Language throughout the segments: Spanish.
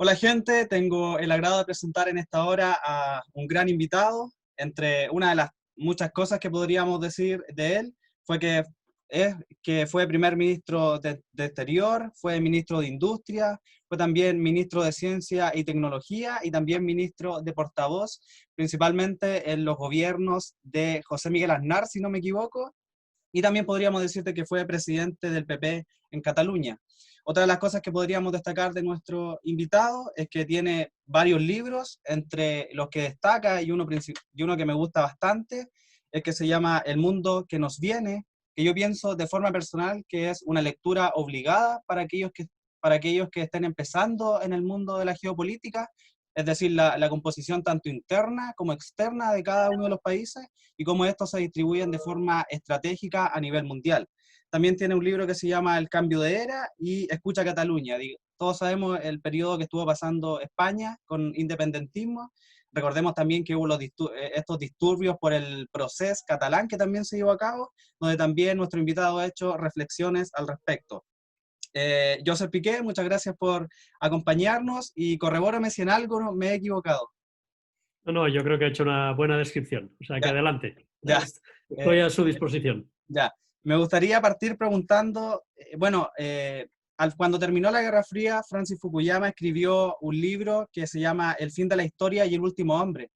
Hola gente, tengo el agrado de presentar en esta hora a un gran invitado. Entre una de las muchas cosas que podríamos decir de él fue que fue primer ministro de Exterior, fue ministro de Industria, fue también ministro de Ciencia y Tecnología y también ministro de Portavoz, principalmente en los gobiernos de José Miguel Aznar, si no me equivoco, y también podríamos decirte que fue presidente del PP en Cataluña. Otra de las cosas que podríamos destacar de nuestro invitado es que tiene varios libros, entre los que destaca y uno que me gusta bastante, es que se llama El mundo que nos viene, que yo pienso de forma personal que es una lectura obligada para aquellos que estén empezando en el mundo de la geopolítica, es decir, la composición tanto interna como externa de cada uno de los países y cómo estos se distribuyen de forma estratégica a nivel mundial. También tiene un libro que se llama El cambio de era y Escucha Cataluña. Todos sabemos el periodo que estuvo pasando España con independentismo. Recordemos también que hubo estos disturbios por el proceso catalán que también se llevó a cabo, donde también nuestro invitado ha hecho reflexiones al respecto. Joseph Piqué, muchas gracias por acompañarnos y corrobórame si en algo no me he equivocado. No, no, yo creo que ha hecho una buena descripción. O sea que Ya, adelante. ya. Eh, Estoy a su disposición. Ya, me gustaría partir preguntando, cuando terminó la Guerra Fría, Francis Fukuyama escribió un libro que se llama El fin de la historia y el último hombre,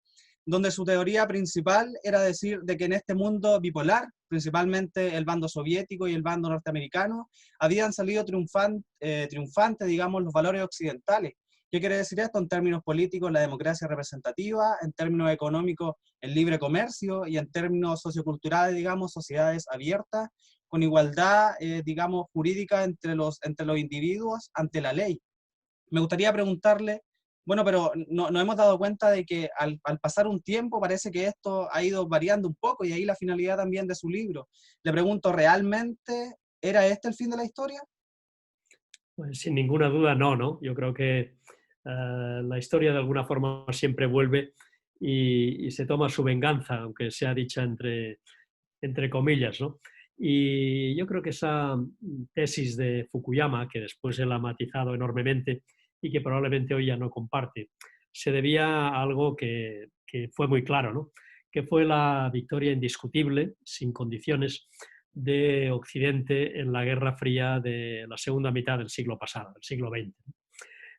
donde su teoría principal era decir de que en este mundo bipolar, principalmente el bando soviético y el bando norteamericano, habían salido triunfantes, digamos, los valores occidentales. ¿Qué quiere decir esto? En términos políticos, la democracia representativa, en términos económicos, el libre comercio y en términos socioculturales, digamos, sociedades abiertas, con igualdad, digamos, jurídica entre los individuos ante la ley. Me gustaría preguntarle, bueno, pero nos hemos dado cuenta de que al pasar un tiempo parece que esto ha ido variando un poco y ahí la finalidad también de su libro. Le pregunto, ¿realmente era este el fin de la historia? Pues sin ninguna duda no, ¿no? Yo creo que la historia de alguna forma siempre vuelve y se toma su venganza, aunque sea dicha entre comillas, ¿no? Y yo creo que esa tesis de Fukuyama, que después él ha matizado enormemente y que probablemente hoy ya no comparte, se debía a algo que fue muy claro, ¿no? Que fue la victoria indiscutible, sin condiciones, de Occidente en la Guerra Fría de la segunda mitad del siglo pasado, del siglo XX.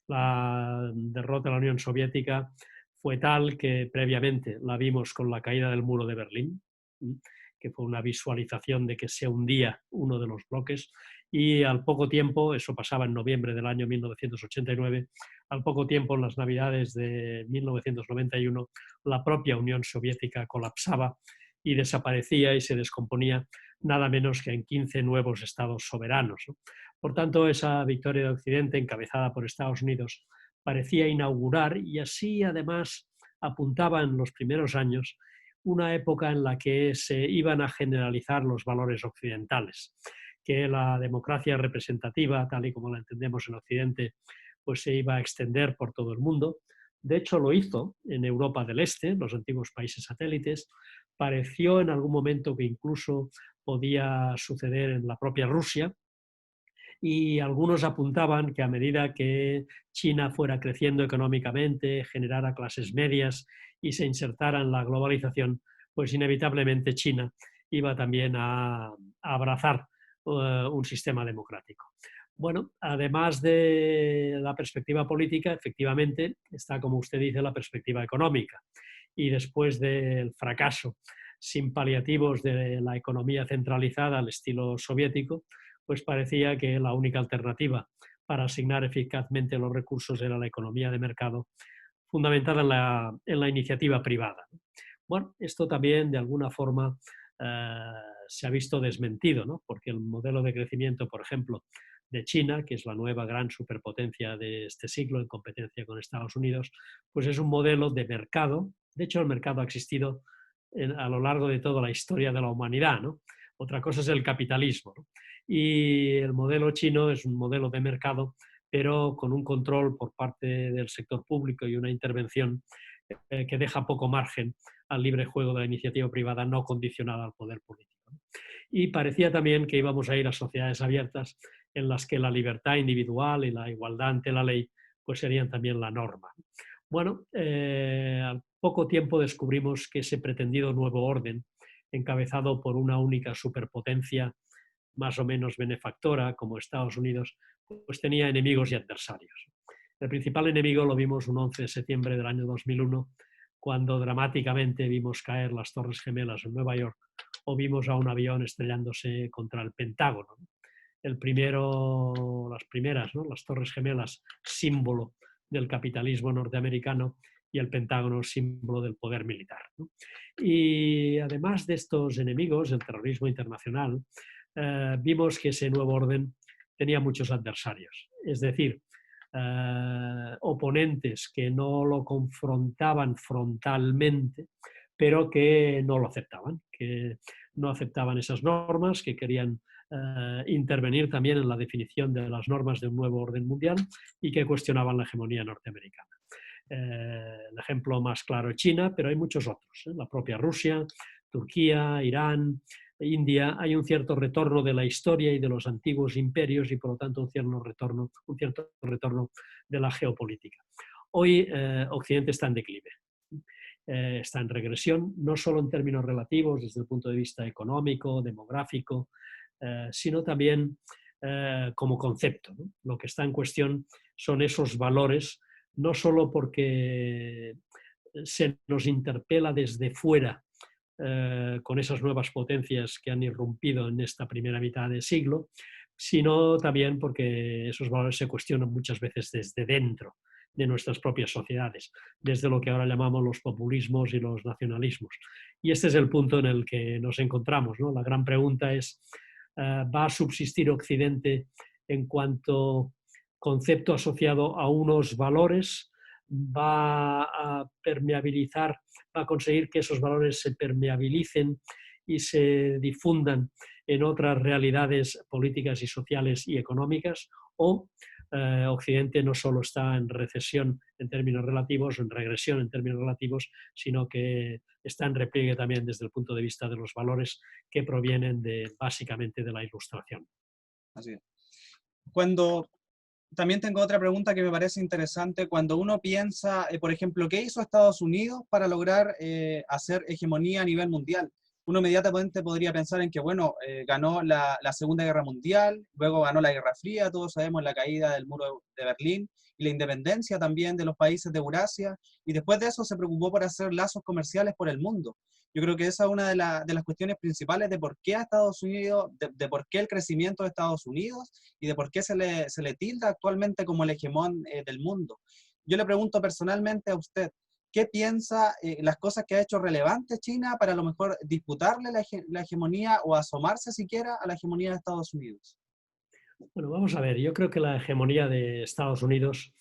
La derrota de la Unión Soviética fue tal que previamente la vimos con la caída del muro de Berlín, que fue una visualización de que se hundía uno de los bloques, y al poco tiempo, eso pasaba en noviembre del año 1989, al poco tiempo, en las Navidades de 1991, la propia Unión Soviética colapsaba y desaparecía y se descomponía nada menos que en 15 nuevos estados soberanos, ¿no? Por tanto, esa victoria de Occidente, encabezada por Estados Unidos, parecía inaugurar y así además apuntaba en los primeros años una época en la que se iban a generalizar los valores occidentales, que la democracia representativa, tal y como la entendemos en Occidente, pues se iba a extender por todo el mundo. De hecho, lo hizo en Europa del Este, los antiguos países satélites. Pareció en algún momento que incluso podía suceder en la propia Rusia, y algunos apuntaban que a medida que China fuera creciendo económicamente, generara clases medias y se insertara en la globalización, pues inevitablemente China iba también a abrazar un sistema democrático. Bueno, además de la perspectiva política, efectivamente está, como usted dice, la perspectiva económica. Y después del fracaso sin paliativos de la economía centralizada al estilo soviético, pues parecía que la única alternativa para asignar eficazmente los recursos era la economía de mercado, fundamentada en la iniciativa privada. Bueno, esto también de alguna forma se ha visto desmentido, ¿no? Porque el modelo de crecimiento, por ejemplo, de China, que es la nueva gran superpotencia de este siglo en competencia con Estados Unidos, pues es un modelo de mercado. De hecho, el mercado ha existido a lo largo de toda la historia de la humanidad, ¿no? Otra cosa es el capitalismo, ¿no? Y el modelo chino es un modelo de mercado, pero con un control por parte del sector público y una intervención que deja poco margen al libre juego de la iniciativa privada no condicionada al poder político. Y parecía también que íbamos a ir a sociedades abiertas en las que la libertad individual y la igualdad ante la ley pues serían también la norma. Bueno, al poco tiempo descubrimos que ese pretendido nuevo orden, encabezado por una única superpotencia más o menos benefactora como Estados Unidos, pues tenía enemigos y adversarios. El principal enemigo lo vimos un 11 de septiembre del año 2001, cuando dramáticamente vimos caer las Torres Gemelas en Nueva York o vimos a un avión estrellándose contra el Pentágono. El primero, las primeras, ¿no? Las Torres Gemelas, símbolo del capitalismo norteamericano, y el Pentágono, símbolo del poder militar, ¿no? Y además de estos enemigos, el terrorismo internacional, vimos que ese nuevo orden tenía muchos adversarios, es decir, oponentes que no lo confrontaban frontalmente, pero que no lo aceptaban, que no aceptaban esas normas, que querían intervenir también en la definición de las normas de un nuevo orden mundial y que cuestionaban la hegemonía norteamericana. El ejemplo más claro es China, pero hay muchos otros. La propia Rusia, Turquía, Irán, India. Hay un cierto retorno de la historia y de los antiguos imperios y, por lo tanto, un cierto retorno de la geopolítica. Hoy Occidente está en declive. Está en regresión, no solo en términos relativos desde el punto de vista económico, demográfico, sino también como concepto, ¿no? Lo que está en cuestión son esos valores, no solo porque se nos interpela desde fuera con esas nuevas potencias que han irrumpido en esta primera mitad de siglo, sino también porque esos valores se cuestionan muchas veces desde dentro de nuestras propias sociedades, desde lo que ahora llamamos los populismos y los nacionalismos. Y este es el punto en el que nos encontramos, ¿no? La gran pregunta es, ¿va a subsistir Occidente en cuanto concepto asociado a unos valores? ¿Va a permeabilizar, va a conseguir que esos valores se permeabilicen y se difundan en otras realidades políticas y sociales y económicas? ¿O Occidente no solo está en recesión en términos relativos, en regresión en términos relativos, sino que está en repliegue también desde el punto de vista de los valores que provienen básicamente de la Ilustración? Así es. También tengo otra pregunta que me parece interesante. Cuando uno piensa, por ejemplo, ¿qué hizo Estados Unidos para lograr hacer hegemonía a nivel mundial? Uno inmediatamente podría pensar en que, bueno, ganó la Segunda Guerra Mundial, luego ganó la Guerra Fría, todos sabemos la caída del muro de Berlín y la independencia también de los países de Eurasia, y después de eso se preocupó por hacer lazos comerciales por el mundo. Yo creo que esa es una de las cuestiones principales de por qué a Estados Unidos, de por qué el crecimiento de Estados Unidos y de por qué se le tilda actualmente como el hegemón del mundo. Yo le pregunto personalmente a usted, ¿qué piensa las cosas que ha hecho relevante China para a lo mejor disputarle la hegemonía o asomarse siquiera a la hegemonía de Estados Unidos? Bueno, vamos a ver, yo creo que la hegemonía de Estados Unidos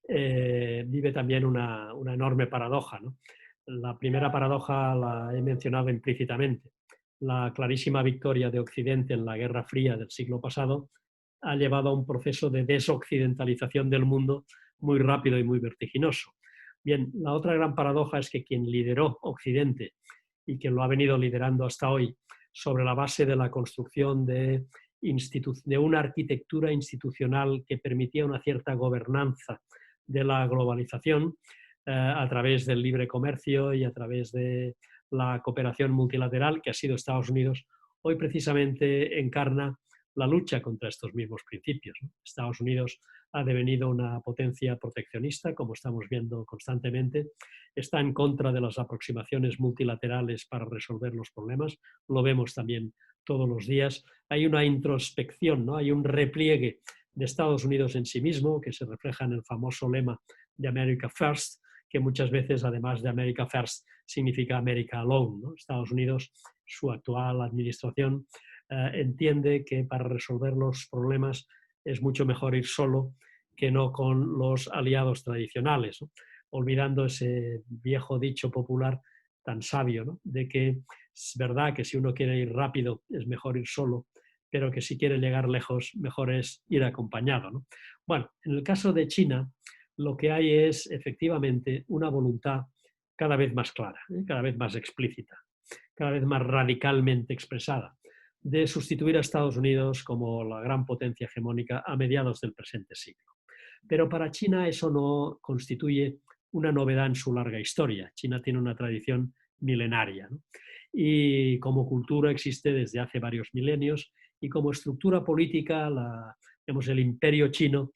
vive también una enorme paradoja, ¿no? La primera paradoja la he mencionado implícitamente. La clarísima victoria de Occidente en la Guerra Fría del siglo pasado ha llevado a un proceso de desoccidentalización del mundo muy rápido y muy vertiginoso. Bien, la otra gran paradoja es que quien lideró Occidente y quien lo ha venido liderando hasta hoy sobre la base de la construcción de una arquitectura institucional que permitía una cierta gobernanza de la globalización a través del libre comercio y a través de la cooperación multilateral, que ha sido Estados Unidos, hoy precisamente encarna la lucha contra estos mismos principios, ¿no? Estados Unidos ha devenido una potencia proteccionista, como estamos viendo constantemente, está en contra de las aproximaciones multilaterales para resolver los problemas, lo vemos también todos los días. Hay una introspección, ¿no? Hay un repliegue de Estados Unidos en sí mismo, que se refleja en el famoso lema de America First, que muchas veces, además de America First, significa America Alone, ¿no? Estados Unidos, su actual administración, entiende que para resolver los problemas es mucho mejor ir solo que no con los aliados tradicionales, ¿no? Olvidando ese viejo dicho popular tan sabio, ¿no? De que es verdad que si uno quiere ir rápido es mejor ir solo, pero que si quiere llegar lejos mejor es ir acompañado, ¿no? Bueno, en el caso de China lo que hay es efectivamente una voluntad cada vez más clara, cada vez más explícita, cada vez más radicalmente expresada, de sustituir a Estados Unidos como la gran potencia hegemónica a mediados del presente siglo. Pero para China eso no constituye una novedad en su larga historia. China tiene una tradición milenaria, ¿no? Y como cultura existe desde hace varios milenios, y como estructura política, digamos, el imperio chino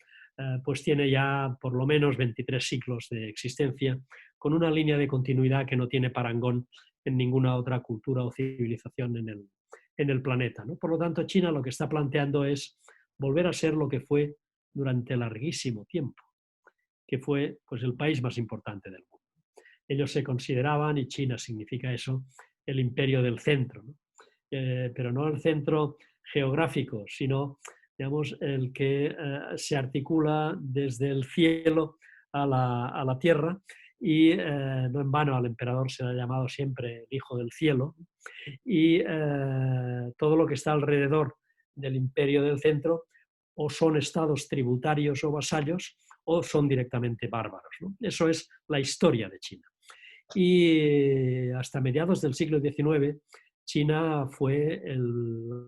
pues tiene ya por lo menos 23 siglos de existencia, con una línea de continuidad que no tiene parangón en ninguna otra cultura o civilización en el planeta, ¿no? Por lo tanto, China lo que está planteando es volver a ser lo que fue durante larguísimo tiempo, que fue pues, el país más importante del mundo. Ellos se consideraban, y China significa eso, el imperio del centro, ¿no? Pero no el centro geográfico, sino digamos, el que se articula desde el cielo a la tierra, y no en vano al emperador se le ha llamado siempre el hijo del cielo, y todo lo que está alrededor del imperio del centro o son estados tributarios o vasallos o son directamente bárbaros, ¿no? Eso es la historia de China. Y hasta mediados del siglo XIX, China fue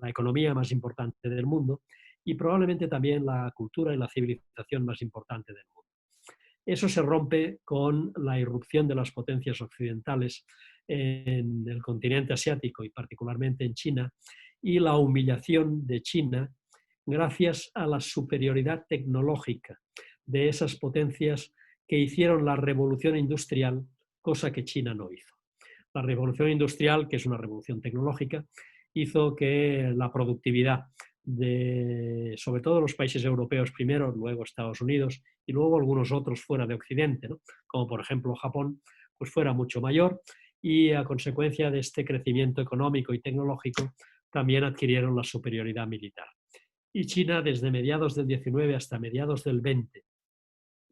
la economía más importante del mundo y probablemente también la cultura y la civilización más importante del mundo. Eso se rompe con la irrupción de las potencias occidentales en el continente asiático y particularmente en China, y la humillación de China gracias a la superioridad tecnológica de esas potencias que hicieron la revolución industrial, cosa que China no hizo. La revolución industrial, que es una revolución tecnológica, hizo que la productividad sobre todo los países europeos primero, luego Estados Unidos y luego algunos otros fuera de Occidente, ¿no? Como por ejemplo Japón, pues fuera mucho mayor, y a consecuencia de este crecimiento económico y tecnológico también adquirieron la superioridad militar. Y China desde mediados del 19 hasta mediados del 20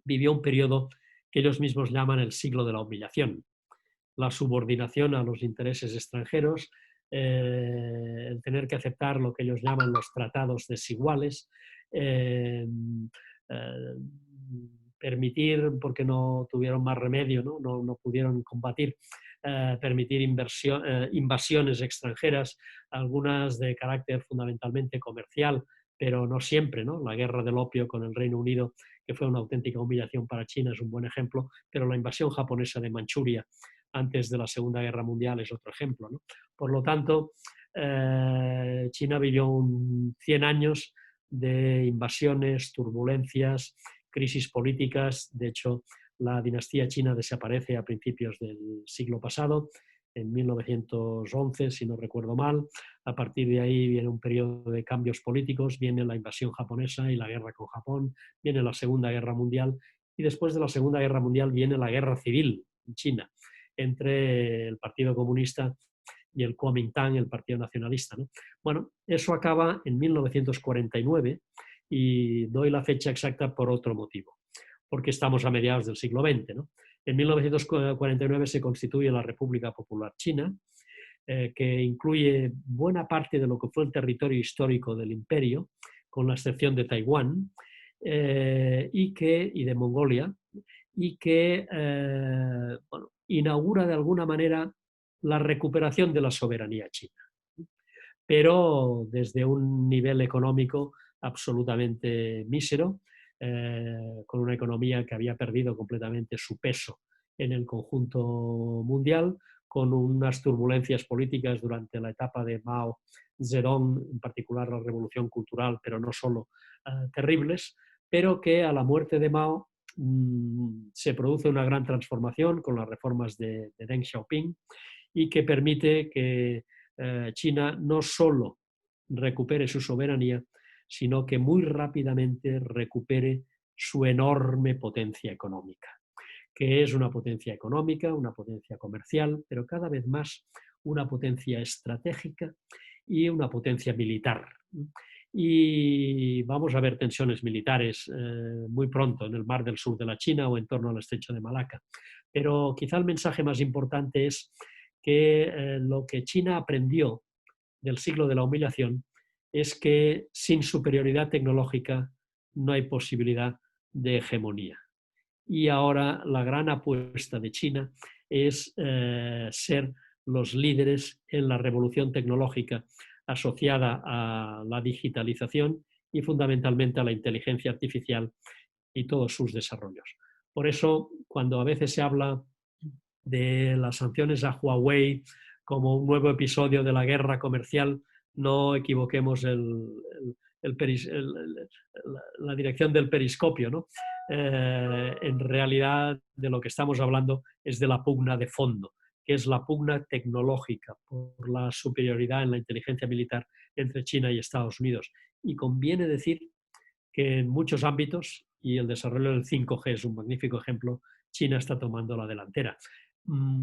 vivió un periodo que ellos mismos llaman el siglo de la humillación, la subordinación a los intereses extranjeros, el tener que aceptar lo que ellos llaman los tratados desiguales, permitir, porque no tuvieron más remedio, no pudieron combatir, permitir invasiones extranjeras, algunas de carácter fundamentalmente comercial, pero no siempre, ¿no? La guerra del opio con el Reino Unido, que fue una auténtica humillación para China, es un buen ejemplo, pero la invasión japonesa de Manchuria antes de la Segunda Guerra Mundial es otro ejemplo, ¿no? Por lo tanto, China vivió 100 años de invasiones, turbulencias, crisis políticas. De hecho, la dinastía china desaparece a principios del siglo pasado, en 1911, si no recuerdo mal. A partir de ahí viene un periodo de cambios políticos, viene la invasión japonesa y la guerra con Japón, viene la Segunda Guerra Mundial, y después de la Segunda Guerra Mundial viene la guerra civil en China entre el Partido Comunista y el Kuomintang, el Partido Nacionalista, ¿no? Bueno, eso acaba en 1949 y doy la fecha exacta por otro motivo, porque estamos a mediados del siglo XX, ¿no? En 1949 se constituye la República Popular China, que incluye buena parte de lo que fue el territorio histórico del imperio, con la excepción de Taiwán y de Mongolia, y que bueno, inaugura de alguna manera la recuperación de la soberanía china, pero desde un nivel económico absolutamente mísero, con una economía que había perdido completamente su peso en el conjunto mundial, con unas turbulencias políticas durante la etapa de Mao Zedong, en particular la revolución cultural, pero no solo, terribles, pero que a la muerte de Mao se produce una gran transformación con las reformas de Deng Xiaoping, y que permite que China no solo recupere su soberanía, sino que muy rápidamente recupere su enorme potencia económica, que es una potencia económica, una potencia comercial, pero cada vez más una potencia estratégica y una potencia militar. Y vamos a ver tensiones militares muy pronto en el Mar del Sur de la China o en torno al Estrecho de Malaca. Pero quizá el mensaje más importante es que lo que China aprendió del siglo de la humillación es que sin superioridad tecnológica no hay posibilidad de hegemonía. Y ahora la gran apuesta de China es ser los líderes en la revolución tecnológica asociada a la digitalización y fundamentalmente a la inteligencia artificial, y todos sus desarrollos. Por eso, cuando a veces se habla de las sanciones a Huawei como un nuevo episodio de la guerra comercial, no equivoquemos la dirección del periscopio, ¿no? En realidad, de lo que estamos hablando es de la pugna de fondo, que es la pugna tecnológica por la superioridad en la inteligencia militar entre China y Estados Unidos. Y conviene decir que en muchos ámbitos, y el desarrollo del 5G es un magnífico ejemplo, China está tomando la delantera.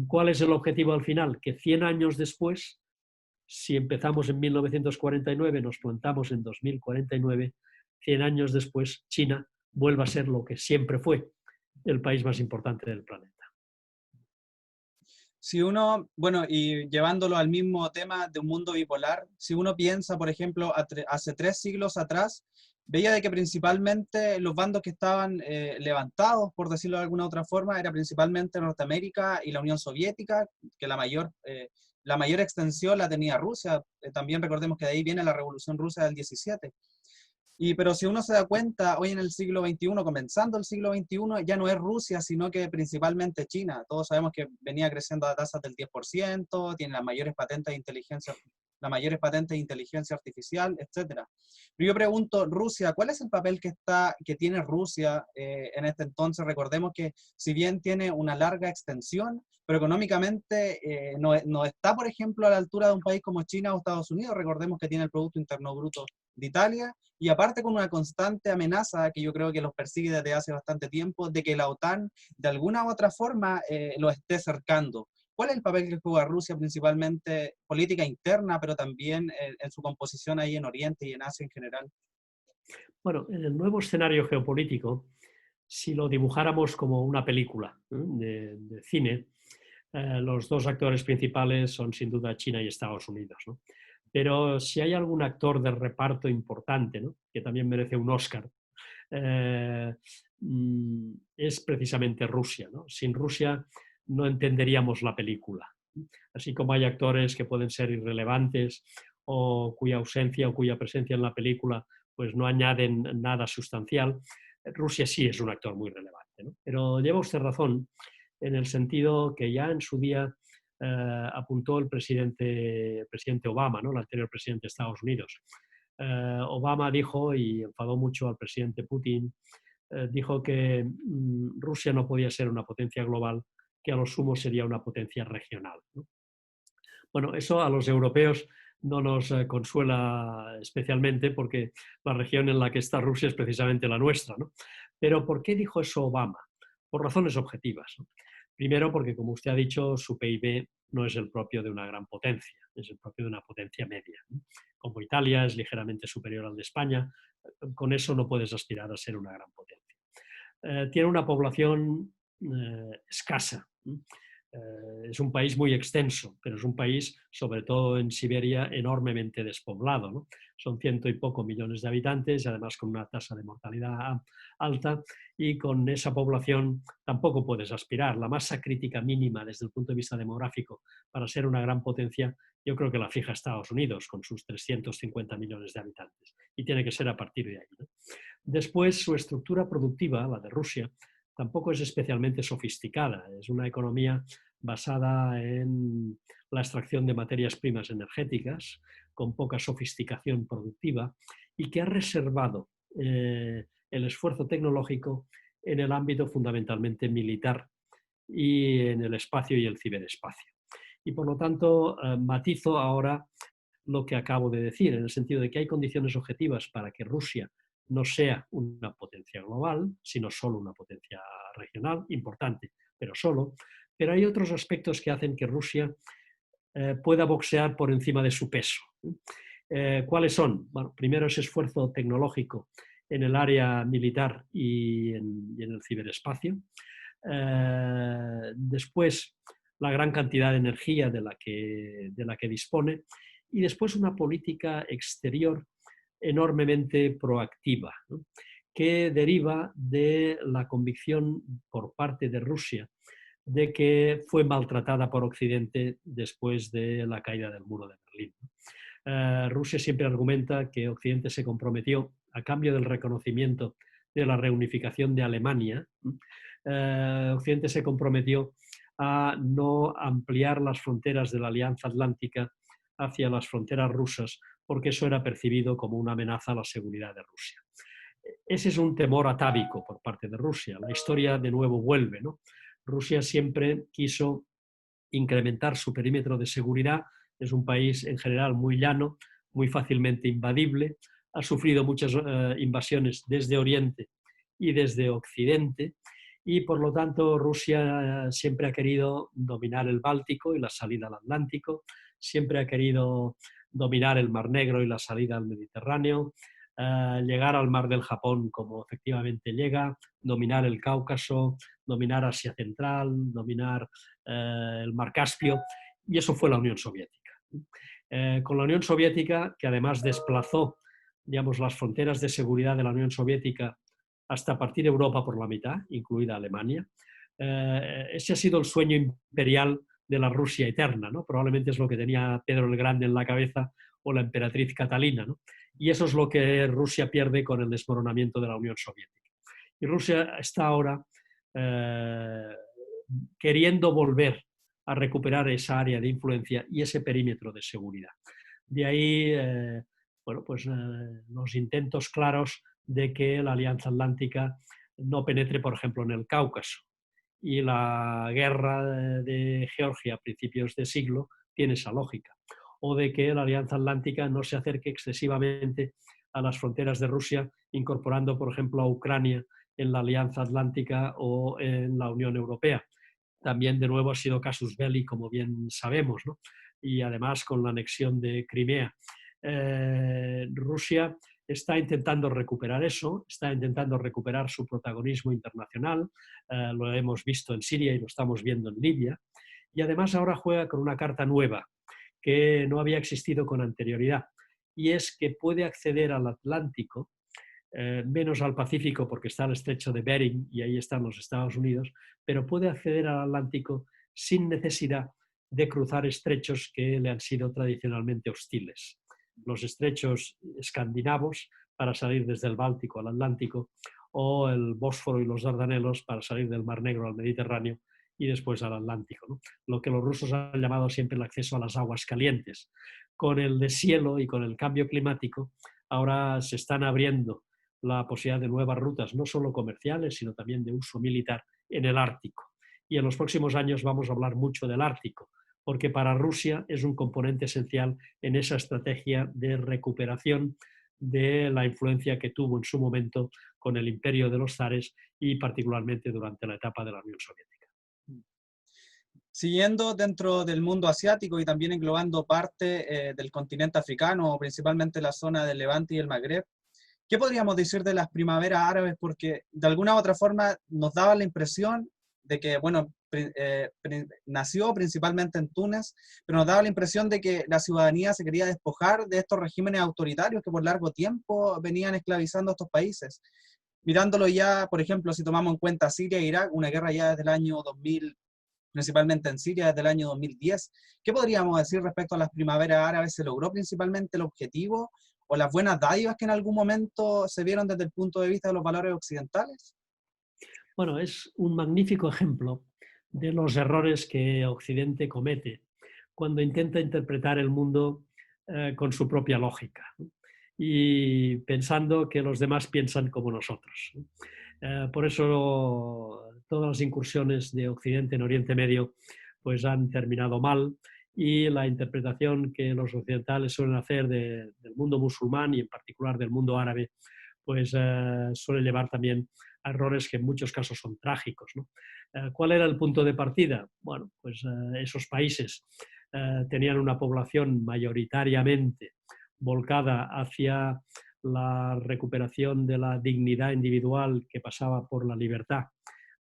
¿Cuál es el objetivo al final? Que 100 años después, si empezamos en 1949, nos plantamos en 2049, 100 años después, China vuelva a ser lo que siempre fue, el país más importante del planeta. Si uno, bueno, y llevándolo al mismo tema de un mundo bipolar, si uno piensa, por ejemplo, hace 3 siglos atrás, veía de que principalmente los bandos que estaban levantados, por decirlo de alguna otra forma, era principalmente Norteamérica y la Unión Soviética, que la mayor extensión la tenía Rusia. También recordemos que de ahí viene la Revolución Rusa del 17. Pero si uno se da cuenta, hoy en el siglo XXI, comenzando el siglo XXI, ya no es Rusia, sino que principalmente China. Todos sabemos que venía creciendo a tasas del 10%, tiene las mayores patentes de inteligencia artificial, etc. Pero yo pregunto, Rusia, ¿cuál es el papel que tiene Rusia en este entonces? Recordemos que si bien tiene una larga extensión, pero económicamente no está, por ejemplo, a la altura de un país como China o Estados Unidos. Recordemos que tiene el Producto Interno Bruto de Italia, y aparte con una constante amenaza que yo creo que los persigue desde hace bastante tiempo, de que la OTAN de alguna u otra forma lo esté cercando. ¿Cuál es el papel que juega Rusia, principalmente política interna, pero también en su composición ahí en Oriente y en Asia en general? Bueno, en el nuevo escenario geopolítico, si lo dibujáramos como una película de cine, los dos actores principales son sin duda China y Estados Unidos, ¿no? Pero si hay algún actor de reparto importante, ¿no?, que también merece un Oscar, eh, es precisamente Rusia, ¿no? Sin Rusia no entenderíamos la película. Así como hay actores que pueden ser irrelevantes o cuya ausencia o cuya presencia en la película pues no añaden nada sustancial, Rusia sí es un actor muy relevante, ¿no? Pero lleva usted razón en el sentido que ya en su día apuntó el presidente Obama, ¿no?, el anterior presidente de Estados Unidos. Obama dijo, y enfadó mucho al presidente Putin, dijo que Rusia no podía ser una potencia global, que a lo sumo sería una potencia regional, ¿no? Bueno, eso a los europeos no nos consuela especialmente porque la región en la que está Rusia es precisamente la nuestra, ¿no? Pero ¿por qué dijo eso Obama? Por razones objetivas, ¿no? Primero porque, como usted ha dicho, su PIB no es el propio de una gran potencia, es el propio de una potencia media, ¿no? Como Italia es ligeramente superior al de España, con eso no puedes aspirar a ser una gran potencia. Tiene una población escasa. Es un país muy extenso, pero es un país, sobre todo en Siberia, enormemente despoblado, ¿no? Son 100 y poco millones de habitantes y además con una tasa de mortalidad alta, y con esa población tampoco puedes aspirar. La masa crítica mínima desde el punto de vista demográfico para ser una gran potencia, yo creo que la fija Estados Unidos con sus 350 millones de habitantes, y tiene que ser a partir de ahí, ¿no? Después, su estructura productiva, la de Rusia, tampoco es especialmente sofisticada. Es una economía basada en la extracción de materias primas energéticas, con poca sofisticación productiva, y que ha reservado el esfuerzo tecnológico en el ámbito fundamentalmente militar y en el espacio y el ciberespacio. Y por lo tanto, matizo ahora lo que acabo de decir, en el sentido de que hay condiciones objetivas para que Rusia no sea una potencia global, sino solo una potencia regional, importante, pero solo. Pero hay otros aspectos que hacen que Rusia pueda boxear por encima de su peso. ¿Cuáles son? Bueno, primero, ese esfuerzo tecnológico en el área militar y en el ciberespacio. Después, la gran cantidad de energía de la que dispone. Y después una política exterior enormemente proactiva, ¿no?, que deriva de la convicción por parte de Rusia de que fue maltratada por Occidente después de la caída del muro de Berlín. Rusia siempre argumenta que Occidente se comprometió, a cambio del reconocimiento de la reunificación de Alemania, Occidente se comprometió a no ampliar las fronteras de la Alianza Atlántica hacia las fronteras rusas, porque eso era percibido como una amenaza a la seguridad de Rusia. Ese es un temor atávico por parte de Rusia. La historia de nuevo vuelve, ¿no? Rusia siempre quiso incrementar su perímetro de seguridad. Es un país en general muy llano, muy fácilmente invadible. Ha sufrido muchas invasiones desde Oriente y desde Occidente, y por lo tanto Rusia siempre ha querido dominar el Báltico y la salida al Atlántico, siempre ha querido dominar el Mar Negro y la salida al Mediterráneo, llegar al Mar del Japón como efectivamente llega, dominar el Cáucaso, dominar Asia Central, dominar el Mar Caspio, y eso fue la Unión Soviética. Con la Unión Soviética, que además desplazó, digamos, las fronteras de seguridad de la Unión Soviética hasta partir Europa por la mitad, incluida Alemania, ese ha sido el sueño imperial de la Rusia eterna, ¿no? Probablemente es lo que tenía Pedro el Grande en la cabeza o la emperatriz Catalina, ¿no? Y eso es lo que Rusia pierde con el desmoronamiento de la Unión Soviética. Y Rusia está ahora queriendo volver a recuperar esa área de influencia y ese perímetro de seguridad. De ahí bueno, pues, los intentos claros de que la Alianza Atlántica no penetre, por ejemplo, en el Cáucaso. Y la guerra de Georgia a principios de siglo tiene esa lógica. O de que la Alianza Atlántica no se acerque excesivamente a las fronteras de Rusia, incorporando, por ejemplo, a Ucrania en la Alianza Atlántica o en la Unión Europea. También, de nuevo, ha sido casus belli, como bien sabemos, ¿no? Y además con la anexión de Crimea. Rusia está intentando recuperar eso, está intentando recuperar su protagonismo internacional, lo hemos visto en Siria y lo estamos viendo en Libia, y además ahora juega con una carta nueva que no había existido con anterioridad, y es que puede acceder al Atlántico, menos al Pacífico porque está el estrecho de Bering y ahí están los Estados Unidos, pero puede acceder al Atlántico sin necesidad de cruzar estrechos que le han sido tradicionalmente hostiles. Los estrechos escandinavos para salir desde el Báltico al Atlántico, o el Bósforo y los Dardanelos para salir del Mar Negro al Mediterráneo y después al Atlántico, ¿no? Lo que los rusos han llamado siempre el acceso a las aguas calientes. Con el deshielo y con el cambio climático, ahora se están abriendo la posibilidad de nuevas rutas, no solo comerciales, sino también de uso militar en el Ártico. Y en los próximos años vamos a hablar mucho del Ártico, porque para Rusia es un componente esencial en esa estrategia de recuperación de la influencia que tuvo en su momento con el imperio de los zares y particularmente durante la etapa de la Unión Soviética. Siguiendo dentro del mundo asiático y también englobando parte del continente africano, principalmente la zona del Levante y el Magreb, ¿qué podríamos decir de las primaveras árabes? Porque de alguna u otra forma nos daba la impresión de que, bueno, nació principalmente en Túnez, pero nos daba la impresión de que la ciudadanía se quería despojar de estos regímenes autoritarios que por largo tiempo venían esclavizando a estos países. Mirándolo ya, por ejemplo, si tomamos en cuenta Siria e Irak, una guerra ya desde el año 2000, principalmente en Siria desde el año 2010. ¿Qué podríamos decir respecto a las primaveras árabes? ¿Se logró principalmente el objetivo o las buenas dádivas que en algún momento se vieron desde el punto de vista de los valores occidentales? Bueno, es un magnífico ejemplo de los errores que Occidente comete cuando intenta interpretar el mundo con su propia lógica, ¿no? Y pensando que los demás piensan como nosotros, ¿no? Por eso todas las incursiones de Occidente en Oriente Medio pues han terminado mal, y la interpretación que los occidentales suelen hacer del mundo musulmán y en particular del mundo árabe pues suele llevar también a errores que en muchos casos son trágicos, ¿no? ¿Cuál era el punto de partida? Bueno, pues esos países tenían una población mayoritariamente volcada hacia la recuperación de la dignidad individual, que pasaba por la libertad,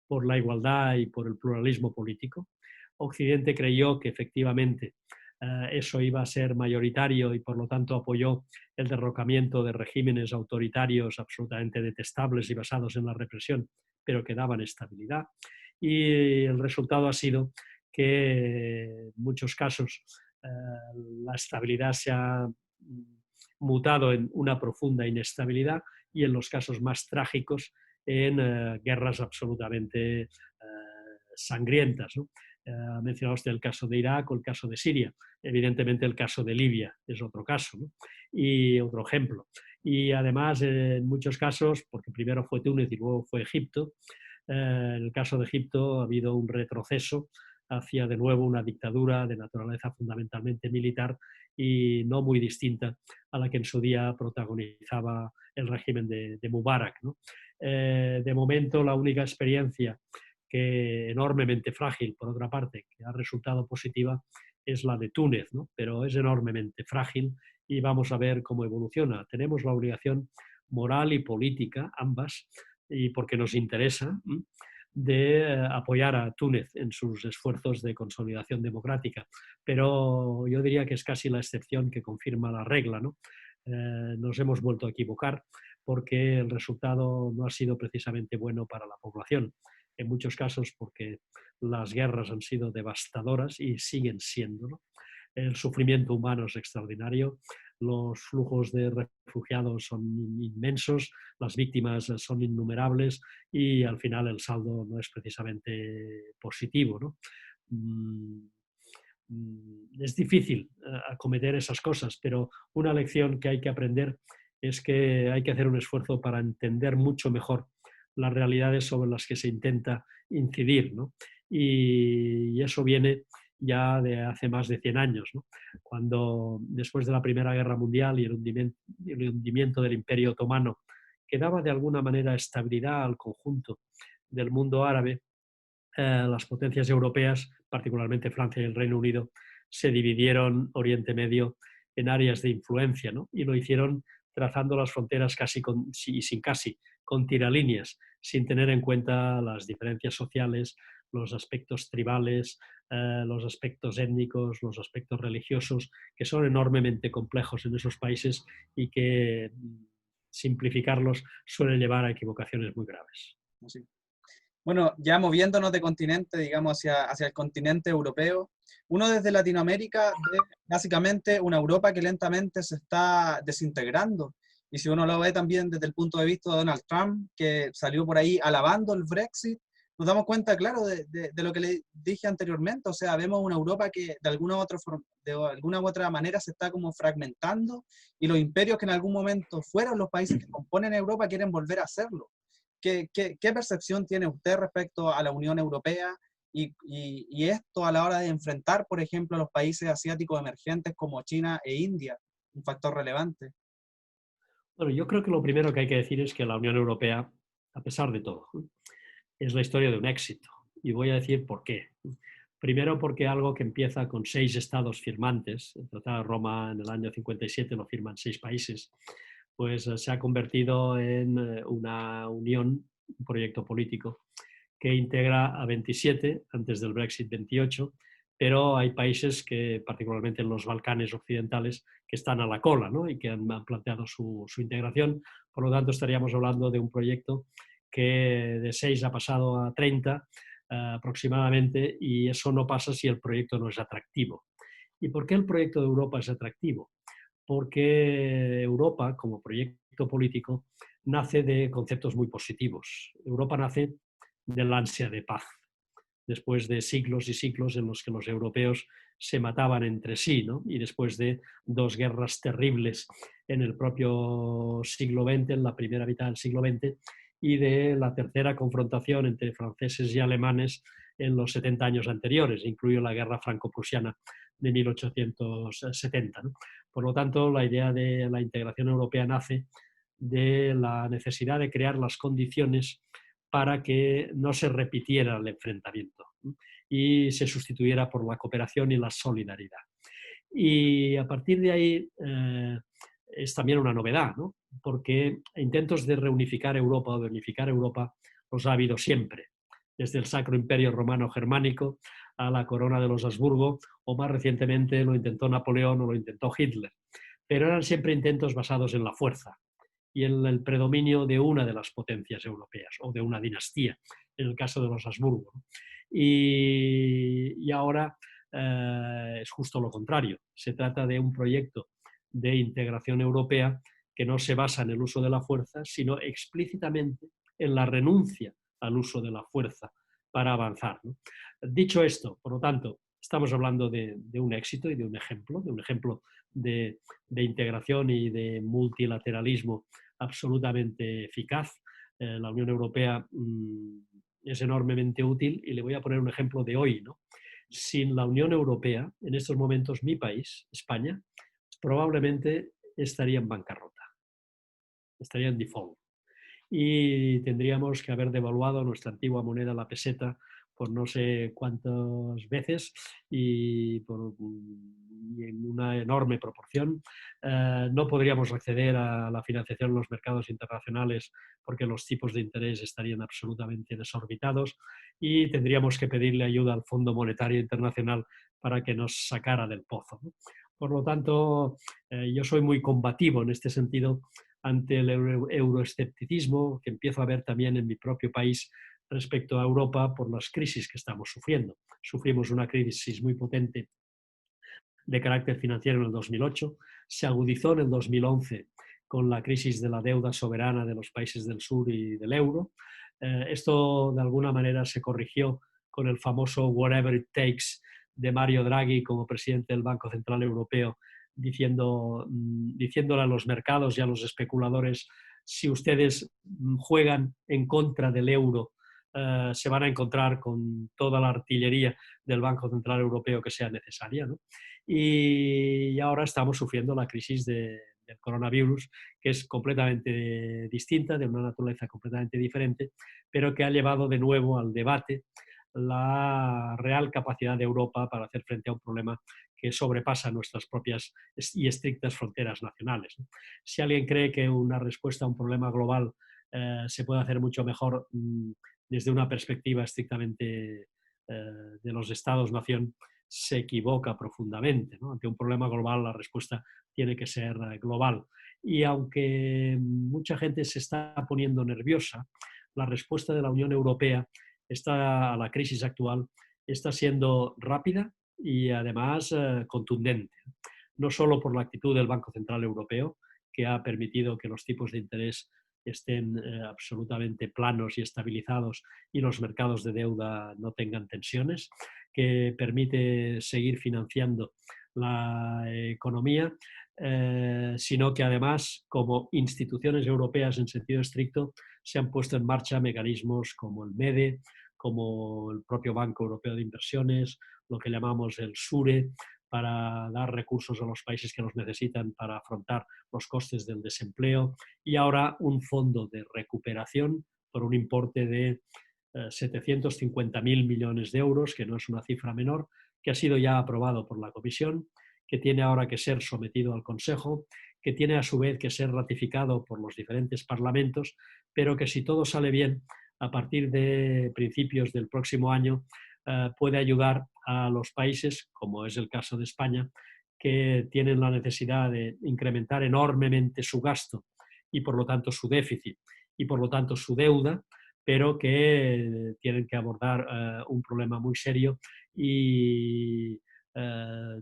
por la igualdad y por el pluralismo político. Occidente creyó que efectivamente eso iba a ser mayoritario y por lo tanto apoyó el derrocamiento de regímenes autoritarios absolutamente detestables y basados en la represión, pero que daban estabilidad. Y el resultado ha sido que en muchos casos la estabilidad se ha mutado en una profunda inestabilidad, y en los casos más trágicos en guerras absolutamente sangrientas, ¿no? Ha mencionado usted el caso de Irak o el caso de Siria. Evidentemente el caso de Libia es otro caso, ¿no? Y otro ejemplo. Y además, en muchos casos, porque primero fue Túnez y luego fue Egipto, en el caso de Egipto ha habido un retroceso hacia de nuevo una dictadura de naturaleza fundamentalmente militar y no muy distinta a la que en su día protagonizaba el régimen de Mubarak, ¿no? De momento, la única experiencia que enormemente frágil, por otra parte, que ha resultado positiva, es la de Túnez, ¿no? Pero es enormemente frágil y vamos a ver cómo evoluciona. Tenemos la obligación moral y política, ambas, y porque nos interesa, de apoyar a Túnez en sus esfuerzos de consolidación democrática. Pero yo diría que es casi la excepción que confirma la regla, ¿no? Nos hemos vuelto a equivocar porque el resultado no ha sido precisamente bueno para la población. En muchos casos porque las guerras han sido devastadoras y siguen siendo, ¿no? El sufrimiento humano es extraordinario, los flujos de refugiados son inmensos, las víctimas son innumerables y al final el saldo no es precisamente positivo, ¿no? Es difícil acometer esas cosas, pero una lección que hay que aprender es que hay que hacer un esfuerzo para entender mucho mejor las realidades sobre las que se intenta incidir, ¿no? Y eso viene ya de hace más de 100 años, ¿no? Cuando después de la Primera Guerra Mundial y el hundimiento del Imperio Otomano, que daba de alguna manera estabilidad al conjunto del mundo árabe, las potencias europeas, particularmente Francia y el Reino Unido, se dividieron Oriente Medio en áreas de influencia, ¿no? Y lo hicieron trazando las fronteras casi con tiralíneas, sin tener en cuenta las diferencias sociales, los aspectos tribales, los aspectos étnicos, los aspectos religiosos, que son enormemente complejos en esos países y que simplificarlos suele llevar a equivocaciones muy graves. Sí. Bueno, ya moviéndonos de continente, digamos, hacia el continente europeo, uno desde Latinoamérica ve básicamente una Europa que lentamente se está desintegrando. Y si uno lo ve también desde el punto de vista de Donald Trump, que salió por ahí alabando el Brexit, nos damos cuenta, claro, de lo que le dije anteriormente. O sea, vemos una Europa que de alguna u otra manera se está como fragmentando y los imperios que en algún momento fueron los países que componen Europa quieren volver a hacerlo. ¿Qué percepción tiene usted respecto a la Unión Europea y esto a la hora de enfrentar, por ejemplo, a los países asiáticos emergentes como China e India? Un factor relevante. Bueno, yo creo que lo primero que hay que decir es que la Unión Europea, a pesar de todo, es la historia de un éxito. Y voy a decir por qué. Primero porque algo que empieza con 6 estados firmantes, el Tratado de Roma en el año 57 lo firman 6 países, pues se ha convertido en una unión, un proyecto político que integra a 27, antes del Brexit 28, pero hay países que, particularmente en los Balcanes occidentales, que están a la cola, ¿no? Y que han planteado su integración. Por lo tanto, estaríamos hablando de un proyecto que de 6 ha pasado a 30 aproximadamente, y eso no pasa si el proyecto no es atractivo. ¿Y por qué el proyecto de Europa es atractivo? Porque Europa, como proyecto político, nace de conceptos muy positivos. Europa nace del ansia de paz, después de siglos y siglos en los que los europeos se mataban entre sí, ¿no? Y después de 2 guerras terribles en el propio siglo XX, en la primera mitad del siglo XX, y de la tercera confrontación entre franceses y alemanes en los 70 años anteriores, incluido la guerra franco-prusiana de 1870, ¿no? Por lo tanto, la idea de la integración europea nace de la necesidad de crear las condiciones para que no se repitiera el enfrentamiento, ¿no? Y se sustituyera por la cooperación y la solidaridad. Y a partir de ahí es también una novedad, ¿no? Porque intentos de reunificar Europa o de unificar Europa los ha habido siempre, desde el Sacro Imperio Romano Germánico a la corona de los Habsburgo, o más recientemente lo intentó Napoleón o lo intentó Hitler. Pero eran siempre intentos basados en la fuerza y en el predominio de una de las potencias europeas o de una dinastía, en el caso de los Habsburgo. Y ahora es justo lo contrario. Se trata de un proyecto de integración europea que no se basa en el uso de la fuerza, sino explícitamente en la renuncia al uso de la fuerza para avanzar, ¿no? Dicho esto, por lo tanto, estamos hablando de un éxito y de un ejemplo de integración y de multilateralismo absolutamente eficaz. La Unión Europea es enormemente útil y le voy a poner un ejemplo de hoy, ¿no? Sin la Unión Europea, en estos momentos mi país, España, probablemente estaría en bancarrota, estaría en default y tendríamos que haber devaluado nuestra antigua moneda, la peseta, por no sé cuántas veces y en una enorme proporción. No podríamos acceder a la financiación en los mercados internacionales porque los tipos de interés estarían absolutamente desorbitados y tendríamos que pedirle ayuda al Fondo Monetario Internacional para que nos sacara del pozo, ¿no? Por lo tanto, yo soy muy combativo en este sentido ante el euroescepticismo que empiezo a ver también en mi propio país respecto a Europa por las crisis que estamos sufriendo. Sufrimos una crisis muy potente de carácter financiero en el 2008, se agudizó en el 2011 con la crisis de la deuda soberana de los países del sur y del euro. Esto de alguna manera se corrigió con el famoso whatever it takes de Mario Draghi como presidente del Banco Central Europeo, diciéndole a los mercados y a los especuladores: si ustedes juegan en contra del euro, se van a encontrar con toda la artillería del Banco Central Europeo que sea necesaria, ¿no? Y ahora estamos sufriendo la crisis del coronavirus, que es completamente distinta, de una naturaleza completamente diferente, pero que ha llevado de nuevo al debate la real capacidad de Europa para hacer frente a un problema que sobrepasa nuestras propias y estrictas fronteras nacionales. Si alguien cree que una respuesta a un problema global se puede hacer mucho mejor desde una perspectiva estrictamente de los estados-nación, se equivoca profundamente, ¿no? Ante un problema global la respuesta tiene que ser global. Y aunque mucha gente se está poniendo nerviosa, la respuesta de la Unión Europea a la crisis actual está siendo rápida y además contundente. No solo por la actitud del Banco Central Europeo, que ha permitido que los tipos de interés estén absolutamente planos y estabilizados y los mercados de deuda no tengan tensiones, que permite seguir financiando la economía, sino que además, como instituciones europeas en sentido estricto, se han puesto en marcha mecanismos como el MEDE, como el propio Banco Europeo de Inversiones, lo que llamamos el SURE, para dar recursos a los países que los necesitan para afrontar los costes del desempleo, y ahora un fondo de recuperación por un importe de 750.000 millones de euros, que no es una cifra menor, que ha sido ya aprobado por la Comisión, que tiene ahora que ser sometido al Consejo, que tiene a su vez que ser ratificado por los diferentes parlamentos, pero que si todo sale bien, a partir de principios del próximo año, puede ayudar a los países, como es el caso de España, que tienen la necesidad de incrementar enormemente su gasto y por lo tanto su déficit y por lo tanto su deuda, pero que tienen que abordar un problema muy serio y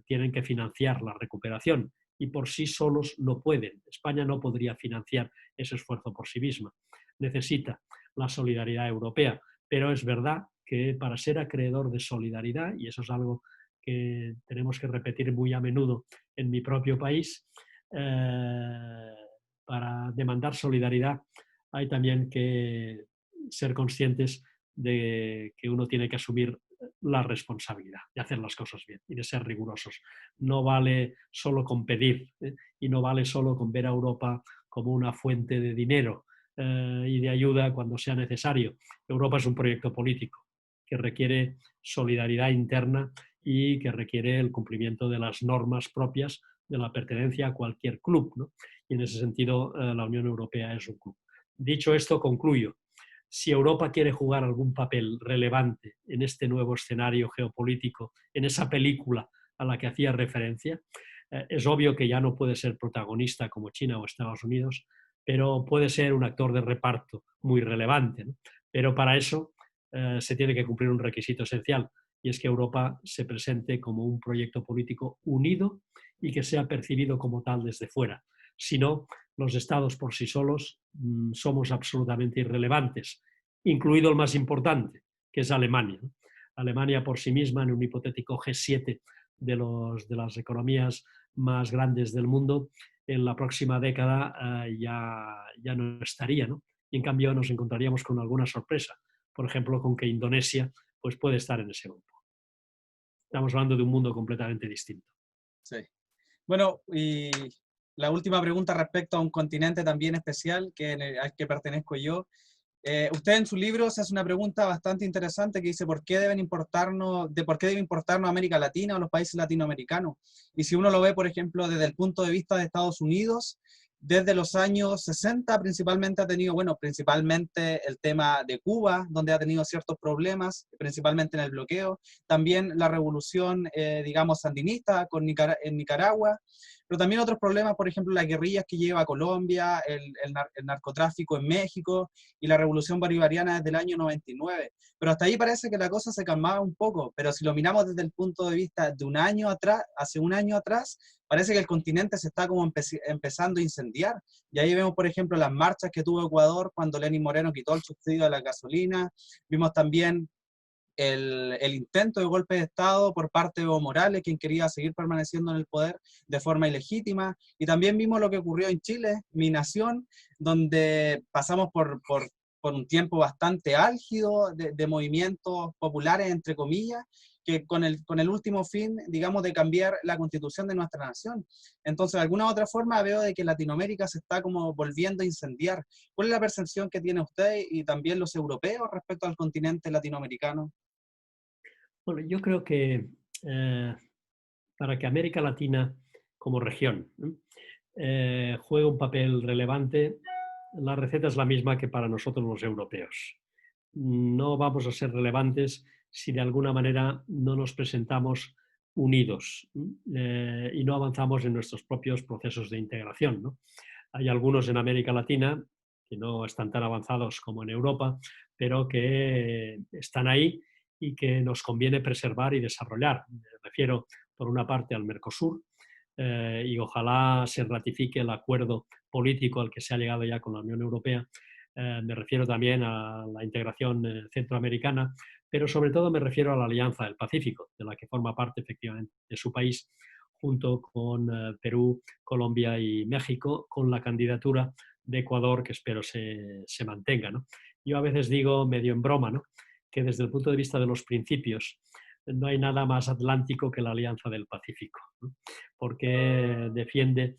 tienen que financiar la recuperación y por sí solos no pueden. España no podría financiar ese esfuerzo por sí misma. Necesita la solidaridad europea, pero es verdad que para ser acreedor de solidaridad, y eso es algo que tenemos que repetir muy a menudo en mi propio país, para demandar solidaridad hay también que ser conscientes de que uno tiene que asumir la responsabilidad de hacer las cosas bien y de ser rigurosos. No vale solo con pedir y no vale solo con ver a Europa como una fuente de dinero y de ayuda cuando sea necesario. Europa es un proyecto político que requiere solidaridad interna y que requiere el cumplimiento de las normas propias de la pertenencia a cualquier club, ¿no? Y en ese sentido la Unión Europea es un club. Dicho esto, concluyo. Si Europa quiere jugar algún papel relevante en este nuevo escenario geopolítico, en esa película a la que hacía referencia, es obvio que ya no puede ser protagonista como China o Estados Unidos, pero puede ser un actor de reparto muy relevante, ¿no? Pero para eso se tiene que cumplir un requisito esencial, y es que Europa se presente como un proyecto político unido y que sea percibido como tal desde fuera. Si no, los estados por sí solos somos absolutamente irrelevantes, incluido el más importante, que es Alemania, ¿no? Alemania por sí misma, en un hipotético G7 de las economías más grandes del mundo, en la próxima década ya no estaría, ¿no? Y en cambio nos encontraríamos con alguna sorpresa, por ejemplo, con que Indonesia pues, puede estar en ese grupo. Estamos hablando de un mundo completamente distinto. Sí. Bueno, y la última pregunta respecto a un continente también especial al que pertenezco yo. Usted en su libro se hace una pregunta bastante interesante que dice por qué debe importarnos América Latina o los países latinoamericanos. Y si uno lo ve, por ejemplo, desde el punto de vista de Estados Unidos, desde los años 60 principalmente ha tenido, bueno, principalmente el tema de Cuba, donde ha tenido ciertos problemas, principalmente en el bloqueo. También la revolución, digamos, sandinista en Nicaragua. Pero también otros problemas, por ejemplo, las guerrillas que lleva Colombia, el narcotráfico en México y la revolución bolivariana desde el año 99. Pero hasta ahí parece que la cosa se calmaba un poco, pero si lo miramos desde el punto de vista de un año atrás, hace un año atrás, parece que el continente se está como empezando a incendiar. Y ahí vemos, por ejemplo, las marchas que tuvo Ecuador cuando Lenín Moreno quitó el subsidio a la gasolina. Vimos también el intento de golpe de Estado por parte de Evo Morales, quien quería seguir permaneciendo en el poder de forma ilegítima. Y también vimos lo que ocurrió en Chile, mi nación, donde pasamos por un tiempo bastante álgido de movimientos populares, entre comillas, que con el último fin, digamos, de cambiar la constitución de nuestra nación. Entonces, de alguna u otra forma, veo de que Latinoamérica se está como volviendo a incendiar. ¿Cuál es la percepción que tiene usted y también los europeos respecto al continente latinoamericano? Bueno, yo creo que para que América Latina como región juegue un papel relevante, la receta es la misma que para nosotros los europeos. No vamos a ser relevantes si de alguna manera no nos presentamos unidos y no avanzamos en nuestros propios procesos de integración, ¿no? Hay algunos en América Latina que no están tan avanzados como en Europa, pero que están ahí y que nos conviene preservar y desarrollar. Me refiero, por una parte, al Mercosur, y ojalá se ratifique el acuerdo político al que se ha llegado ya con la Unión Europea. Me refiero también a la integración centroamericana, pero sobre todo me refiero a la Alianza del Pacífico, de la que forma parte efectivamente de su país, junto con Perú, Colombia y México, con la candidatura de Ecuador, que espero se mantenga, ¿no? Yo a veces digo, medio en broma, ¿no?, que desde el punto de vista de los principios no hay nada más atlántico que la Alianza del Pacífico, ¿no?, porque defiende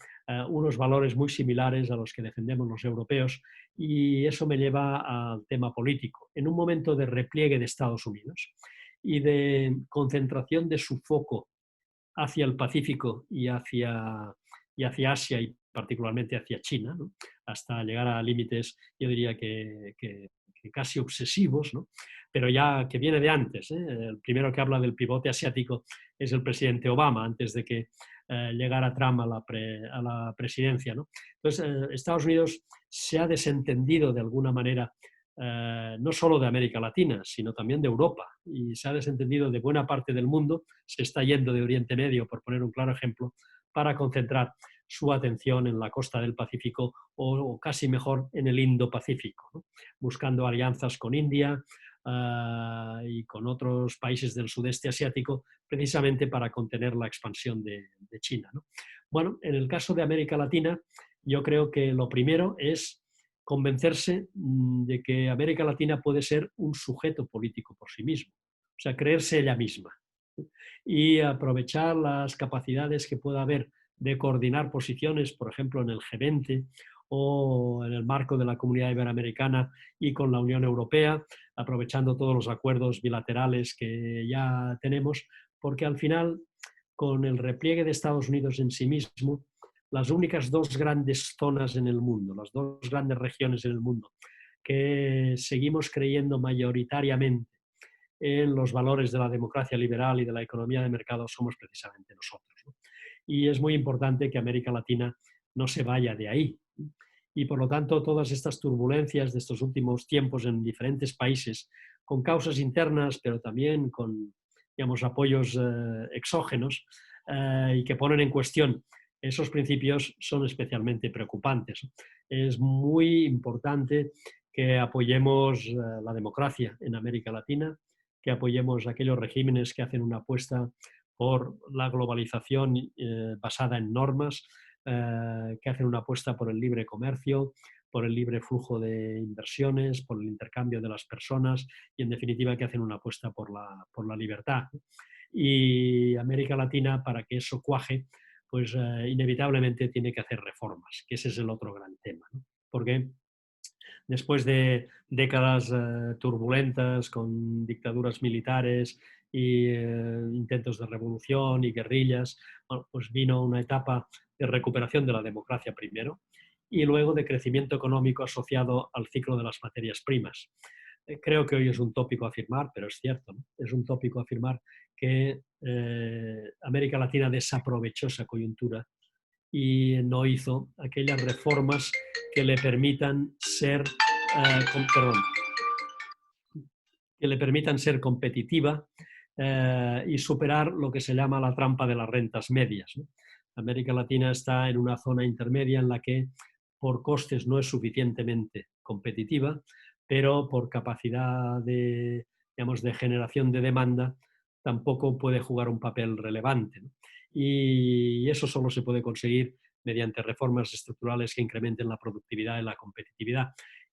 unos valores muy similares a los que defendemos los europeos, y eso me lleva al tema político. En un momento de repliegue de Estados Unidos y de concentración de su foco hacia el Pacífico y hacia Asia y particularmente hacia China, ¿no?, hasta llegar a límites, yo diría que casi obsesivos, ¿no?, pero ya que viene de antes, ¿eh? El primero que habla del pivote asiático es el presidente Obama, antes de que llegara Trump a la presidencia, ¿no? Entonces, Estados Unidos se ha desentendido de alguna manera no solo de América Latina, sino también de Europa, y se ha desentendido de buena parte del mundo, se está yendo de Oriente Medio, por poner un claro ejemplo, para concentrar su atención en la costa del Pacífico o casi mejor en el Indo-Pacífico, ¿no?, buscando alianzas con India y con otros países del sudeste asiático, precisamente para contener la expansión de China, ¿no? Bueno, en el caso de América Latina, yo creo que lo primero es convencerse de que América Latina puede ser un sujeto político por sí mismo, o sea, creerse ella misma y aprovechar las capacidades que pueda haber de coordinar posiciones, por ejemplo, en el G20 o en el marco de la Comunidad Iberoamericana y con la Unión Europea, aprovechando todos los acuerdos bilaterales que ya tenemos, porque al final, con el repliegue de Estados Unidos en sí mismo, las únicas dos grandes zonas en el mundo, las dos grandes regiones en el mundo, que seguimos creyendo mayoritariamente en los valores de la democracia liberal y de la economía de mercado somos precisamente nosotros, ¿no? Y es muy importante que América Latina no se vaya de ahí. Y por lo tanto, todas estas turbulencias de estos últimos tiempos en diferentes países, con causas internas, pero también con, digamos, apoyos exógenos y que ponen en cuestión Esos principios son especialmente preocupantes. Es muy importante que apoyemos la democracia en América Latina, que apoyemos aquellos regímenes que hacen una apuesta por la globalización basada en normas, que hacen una apuesta por el libre comercio, por el libre flujo de inversiones, por el intercambio de las personas y, en definitiva, que hacen una apuesta por la libertad. Y América Latina, para que eso cuaje, pues inevitablemente tiene que hacer reformas, que ese es el otro gran tema, ¿no? Porque después de décadas turbulentas con dictaduras militares y intentos de revolución y guerrillas, bueno, pues vino una etapa de recuperación de la democracia primero y luego de crecimiento económico asociado al ciclo de las materias primas. Creo que hoy es un tópico afirmar, pero es cierto, ¿no? Es un tópico afirmar que América Latina desaprovechó esa coyuntura y no hizo aquellas reformas que le permitan ser, que le permitan ser competitiva y superar lo que se llama la trampa de las rentas medias, ¿no? América Latina está en una zona intermedia en la que por costes no es suficientemente competitiva, pero por capacidad de, digamos, de generación de demanda tampoco puede jugar un papel relevante, ¿no? Y eso solo se puede conseguir mediante reformas estructurales que incrementen la productividad y la competitividad.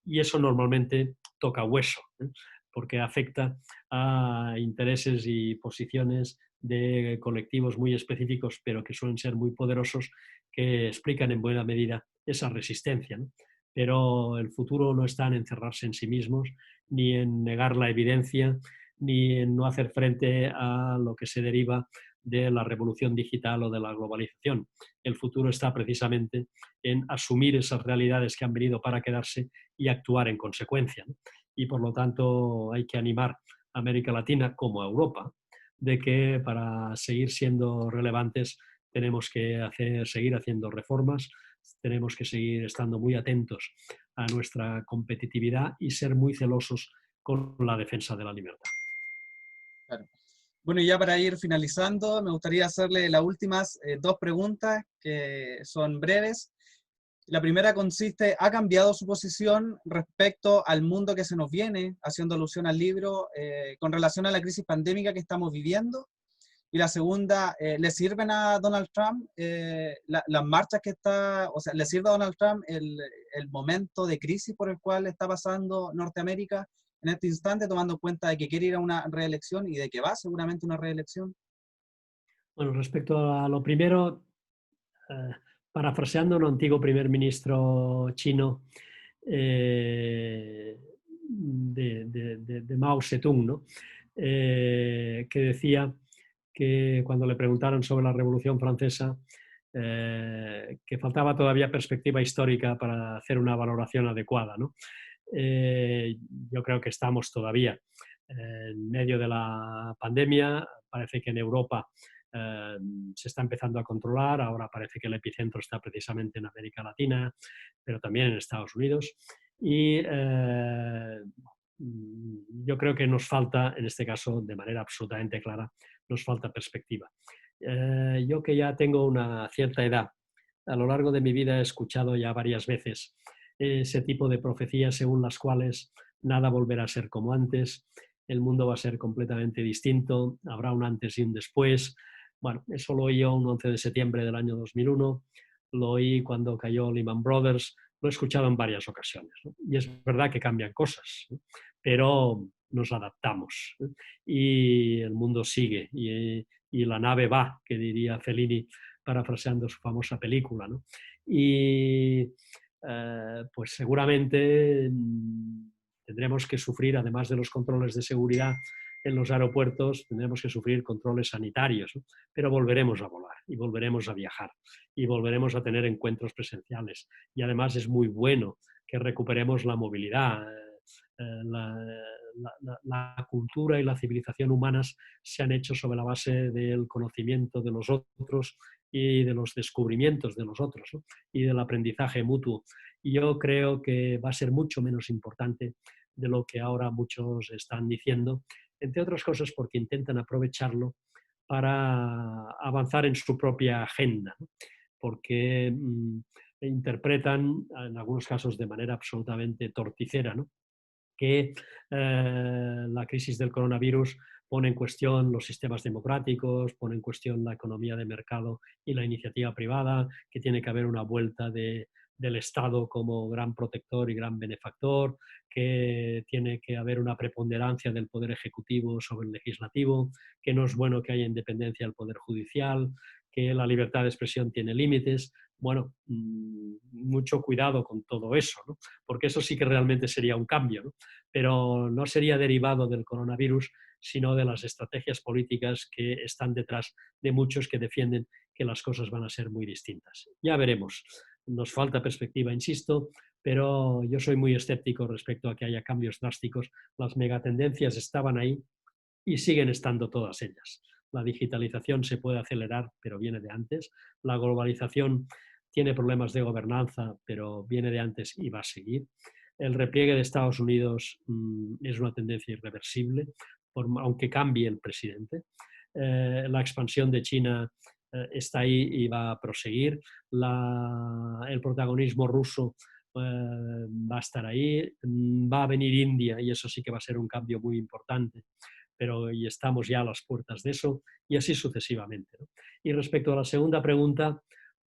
Y eso normalmente toca hueso, ¿eh? Porque afecta a intereses y posiciones de colectivos muy específicos, pero que suelen ser muy poderosos, que explican en buena medida esa resistencia, ¿no? Pero el futuro no está en encerrarse en sí mismos, ni en negar la evidencia, ni en no hacer frente a lo que se deriva de la revolución digital o de la globalización. El futuro está precisamente en asumir esas realidades que han venido para quedarse y actuar en consecuencia, ¿no? Y por lo tanto hay que animar a América Latina como a Europa de que para seguir siendo relevantes tenemos que seguir haciendo reformas, tenemos que seguir estando muy atentos a nuestra competitividad y ser muy celosos con la defensa de la libertad. Claro. Bueno, y ya para ir finalizando, me gustaría hacerle las últimas dos preguntas que son breves. La primera consiste, ¿ha cambiado su posición respecto al mundo que se nos viene, haciendo alusión al libro, con relación a la crisis pandémica que estamos viviendo? Y la segunda, ¿le sirven a Donald Trump las marchas que está, o sea, le sirve a Donald Trump el momento de crisis por el cual está pasando Norteamérica en este instante, tomando en cuenta de que quiere ir a una reelección y de que va seguramente a una reelección? Bueno, respecto a lo primero, parafraseando a un antiguo primer ministro chino de Mao Zedong, ¿no? Que decía que cuando le preguntaron sobre la Revolución Francesa, que faltaba todavía perspectiva histórica para hacer una valoración adecuada, ¿no? Yo creo que estamos todavía en medio de la pandemia. Parece que en Europa se está empezando a controlar. Ahora parece que el epicentro está precisamente en América Latina, pero también en Estados Unidos. Y yo creo que nos falta, en este caso, de manera absolutamente clara, nos falta perspectiva. Yo que ya tengo una cierta edad, a lo largo de mi vida he escuchado ya varias veces ese tipo de profecías según las cuales nada volverá a ser como antes, el mundo va a ser completamente distinto, habrá un antes y un después. Bueno, eso lo oí yo un 11 de septiembre del año 2001, lo oí cuando cayó Lehman Brothers, lo he escuchado en varias ocasiones, ¿no? Y es verdad que cambian cosas, ¿no? Pero nos adaptamos, ¿no? Y el mundo sigue y la nave va, que diría Fellini parafraseando su famosa película, ¿no? Y pues seguramente tendremos que sufrir, además de los controles de seguridad en los aeropuertos, tendremos que sufrir controles sanitarios, ¿no? Pero volveremos a volar y volveremos a viajar y volveremos a tener encuentros presenciales. Y además es muy bueno que recuperemos la movilidad. La cultura y la civilización humanas se han hecho sobre la base del conocimiento de los otros y de los descubrimientos de los otros, ¿no? Y del aprendizaje mutuo. Y yo creo que va a ser mucho menos importante de lo que ahora muchos están diciendo, entre otras cosas porque intentan aprovecharlo para avanzar en su propia agenda, ¿no? porque interpretan, en algunos casos de manera absolutamente torticera, ¿no?, que la crisis del coronavirus pone en cuestión los sistemas democráticos, pone en cuestión la economía de mercado y la iniciativa privada, que tiene que haber una vuelta del Estado como gran protector y gran benefactor, que tiene que haber una preponderancia del poder ejecutivo sobre el legislativo, que no es bueno que haya independencia del poder judicial, que la libertad de expresión tiene límites. Bueno, mucho cuidado con todo eso, ¿no?, porque eso sí que realmente sería un cambio, ¿no?, pero no sería derivado del coronavirus, sino de las estrategias políticas que están detrás de muchos que defienden que las cosas van a ser muy distintas. Ya veremos. Nos falta perspectiva, insisto, pero yo soy muy escéptico respecto a que haya cambios drásticos. Las megatendencias estaban ahí y siguen estando todas ellas. La digitalización se puede acelerar, pero viene de antes. La globalización tiene problemas de gobernanza, pero viene de antes y va a seguir. El repliegue de Estados Unidos es una tendencia irreversible, aunque cambie el presidente. La expansión de China está ahí y va a proseguir. El protagonismo ruso va a estar ahí. Va a venir India y eso sí que va a ser un cambio muy importante, pero y estamos ya a las puertas de eso, y así sucesivamente, ¿no? Y respecto a la segunda pregunta,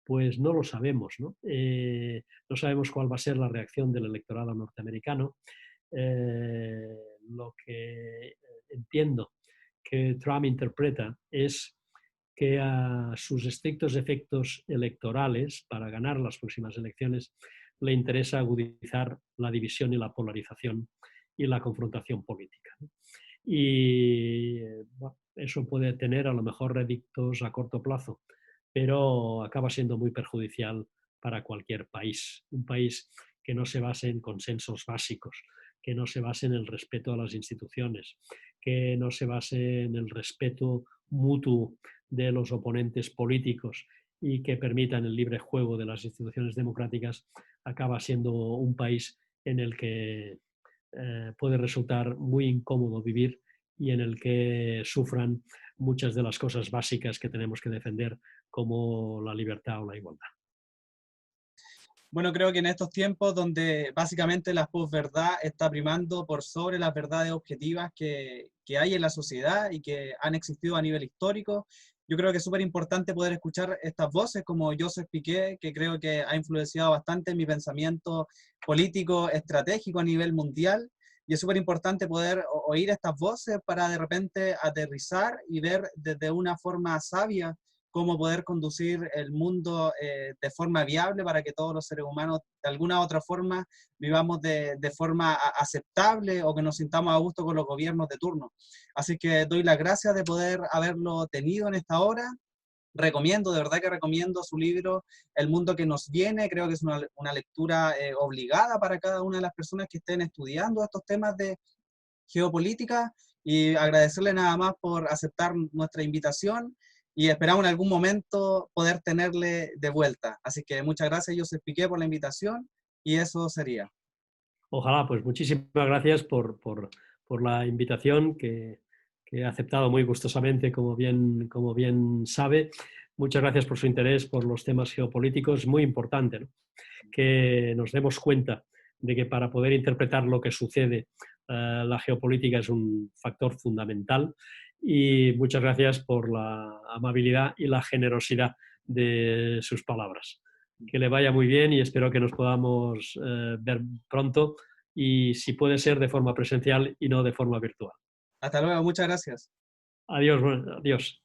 pues no lo sabemos, ¿no? No sabemos cuál va a ser la reacción del electorado norteamericano. Lo que entiendo que Trump interpreta es que a sus estrictos efectos electorales, para ganar las próximas elecciones, le interesa agudizar la división y la polarización y la confrontación política, ¿no? Y bueno, eso puede tener a lo mejor réditos a corto plazo, pero acaba siendo muy perjudicial para cualquier país. Un país que no se base en consensos básicos, que no se base en el respeto a las instituciones, que no se base en el respeto mutuo de los oponentes políticos y que permitan el libre juego de las instituciones democráticas, acaba siendo un país en el que puede resultar muy incómodo vivir y en el que sufran muchas de las cosas básicas que tenemos que defender, como la libertad o la igualdad. Bueno, creo que en estos tiempos donde básicamente la posverdad está primando por sobre las verdades objetivas que hay en la sociedad y que han existido a nivel histórico, yo creo que es súper importante poder escuchar estas voces como Joseph Piqué, que creo que ha influenciado bastante en mi pensamiento político estratégico a nivel mundial. Y es súper importante poder oír estas voces para de repente aterrizar y ver desde una forma sabia cómo poder conducir el mundo de forma viable para que todos los seres humanos de alguna u otra forma vivamos de forma aceptable o que nos sintamos a gusto con los gobiernos de turno. Así que doy las gracias de poder haberlo tenido en esta hora. Recomiendo, de verdad que recomiendo su libro El mundo que nos viene. Creo que es una lectura obligada para cada una de las personas que estén estudiando estos temas de geopolítica, y agradecerle nada más por aceptar nuestra invitación y esperamos en algún momento poder tenerle de vuelta. Así que muchas gracias, Joseph Piqué, por la invitación y eso sería. Ojalá, pues muchísimas gracias por la invitación que he aceptado muy gustosamente, como bien sabe. Muchas gracias por su interés por los temas geopolíticos. Muy importante, ¿no?, que nos demos cuenta de que para poder interpretar lo que sucede, la geopolítica es un factor fundamental. Y muchas gracias por la amabilidad y la generosidad de sus palabras. Que le vaya muy bien y espero que nos podamos ver pronto, y si puede ser de forma presencial y no de forma virtual. Hasta luego, muchas gracias. Adiós, adiós.